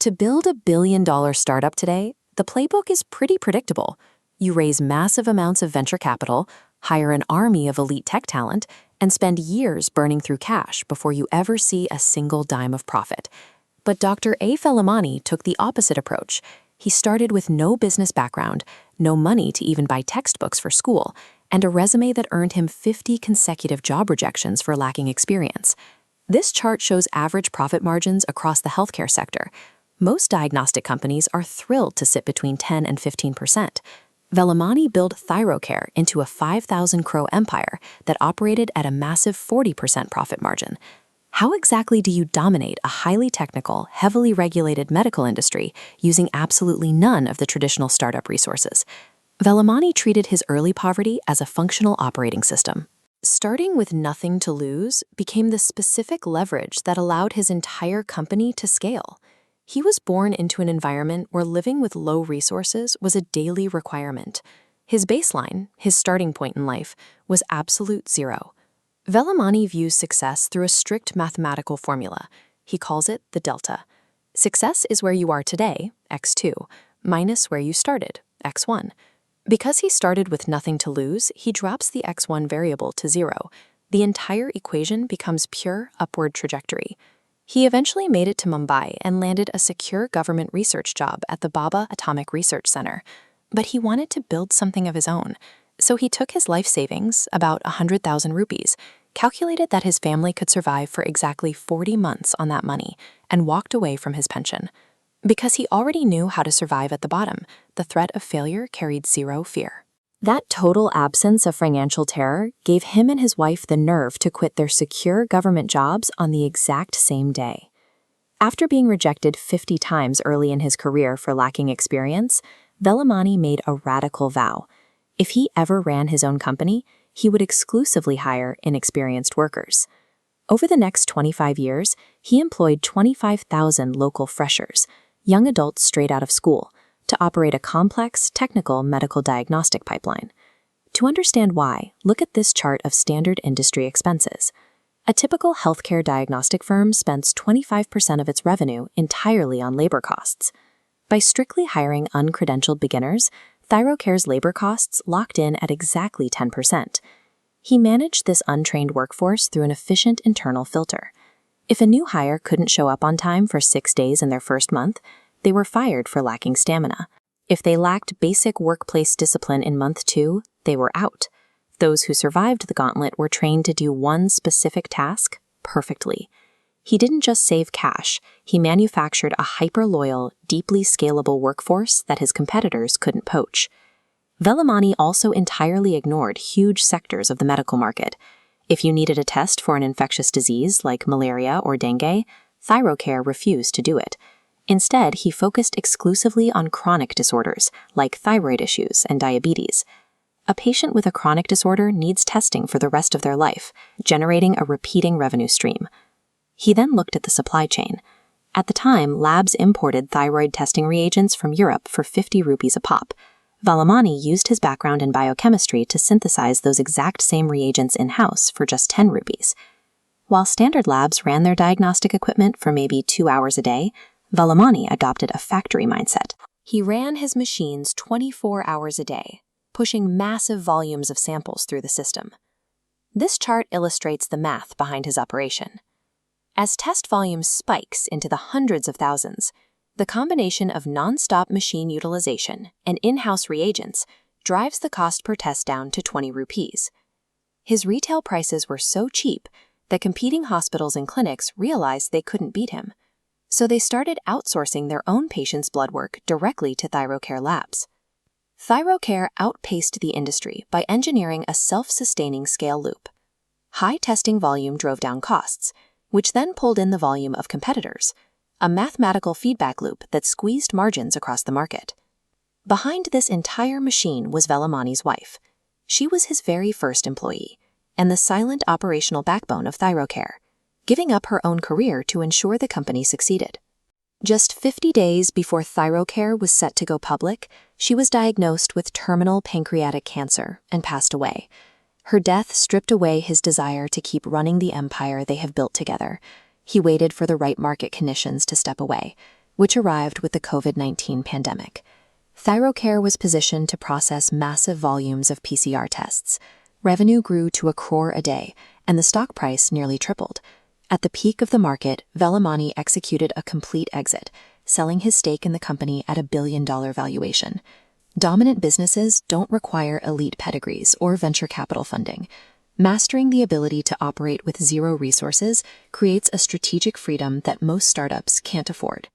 To build a billion-dollar startup today, the playbook is pretty predictable. You raise massive amounts of venture capital, hire an army of elite tech talent, and spend years burning through cash before you ever see a single dime of profit. But Dr. Velumani took the opposite approach. He started with no business background, no money to even buy textbooks for school, and a resume that earned him 50 consecutive job rejections for lacking experience. This chart shows average profit margins across the healthcare sector. Most diagnostic companies are thrilled to sit between 10 and 15%. Velumani built Thyrocare into a 5,000 crore empire that operated at a massive 40% profit margin. How exactly do you dominate a highly technical, heavily regulated medical industry using absolutely none of the traditional startup resources? Velumani treated his early poverty as a functional operating system. Starting with nothing to lose became the specific leverage that allowed his entire company to scale. He was born into an environment where living with low resources was a daily requirement. His baseline, his starting point in life, was absolute zero. Velumani views success through a strict mathematical formula. He calls it the delta. Success is where you are today, x2, minus where you started, x1. Because he started with nothing to lose, he drops the x1 variable to 0. The entire equation becomes pure upward trajectory. He eventually made it to Mumbai and landed a secure government research job at the Bhabha Atomic Research Center. But he wanted to build something of his own. So he took his life savings, about 100,000 rupees, calculated that his family could survive for exactly 40 months on that money, and walked away from his pension. Because he already knew how to survive at the bottom, the threat of failure carried zero fear. That total absence of financial terror gave him and his wife the nerve to quit their secure government jobs on the exact same day. After being rejected 50 times early in his career for lacking experience, Velumani made a radical vow. If he ever ran his own company, he would exclusively hire inexperienced workers. Over the next 25 years, he employed 25,000 local freshers, young adults straight out of school, to operate a complex, technical medical diagnostic pipeline. To understand why, look at this chart of standard industry expenses. A typical healthcare diagnostic firm spends 25% of its revenue entirely on labor costs. By strictly hiring uncredentialed beginners, Thyrocare's labor costs locked in at exactly 10%. He managed this untrained workforce through an efficient internal filter. If a new hire couldn't show up on time for 6 days in their first month, they were fired for lacking stamina. If they lacked basic workplace discipline in month 2, they were out. Those who survived the gauntlet were trained to do one specific task perfectly. He didn't just save cash, he manufactured a hyper-loyal, deeply scalable workforce that his competitors couldn't poach. Velumani also entirely ignored huge sectors of the medical market. If you needed a test for an infectious disease like malaria or dengue, Thyrocare refused to do it. Instead, he focused exclusively on chronic disorders, like thyroid issues and diabetes. A patient with a chronic disorder needs testing for the rest of their life, generating a repeating revenue stream. He then looked at the supply chain. At the time, labs imported thyroid testing reagents from Europe for 50 rupees a pop. Velumani used his background in biochemistry to synthesize those exact same reagents in-house for just 10 rupees. While standard labs ran their diagnostic equipment for maybe 2 hours a day, Velumani adopted a factory mindset. He ran his machines 24 hours a day, pushing massive volumes of samples through the system. This chart illustrates the math behind his operation. As test volume spikes into the hundreds of thousands, the combination of non-stop machine utilization and in-house reagents drives the cost per test down to 20 rupees. His retail prices were so cheap that competing hospitals and clinics realized they couldn't beat him. So they started outsourcing their own patients' blood work directly to Thyrocare labs. Thyrocare outpaced the industry by engineering a self-sustaining scale loop. High testing volume drove down costs, which then pulled in the volume of competitors, a mathematical feedback loop that squeezed margins across the market. Behind this entire machine was Velumani's wife. She was his very first employee, and the silent operational backbone of Thyrocare, giving up her own career to ensure the company succeeded. Just 50 days before Thyrocare was set to go public, she was diagnosed with terminal pancreatic cancer and passed away. Her death stripped away his desire to keep running the empire they have built together. He waited for the right market conditions to step away. which arrived with the COVID-19 pandemic. Thyrocare was positioned to process massive volumes of PCR tests. Revenue grew to a crore a day, and the stock price nearly tripled. At the peak of the market, Velumani executed a complete exit, selling his stake in the company at $1 billion valuation. Dominant businesses don't require elite pedigrees or venture capital funding. Mastering the ability to operate with zero resources creates a strategic freedom that most startups can't afford.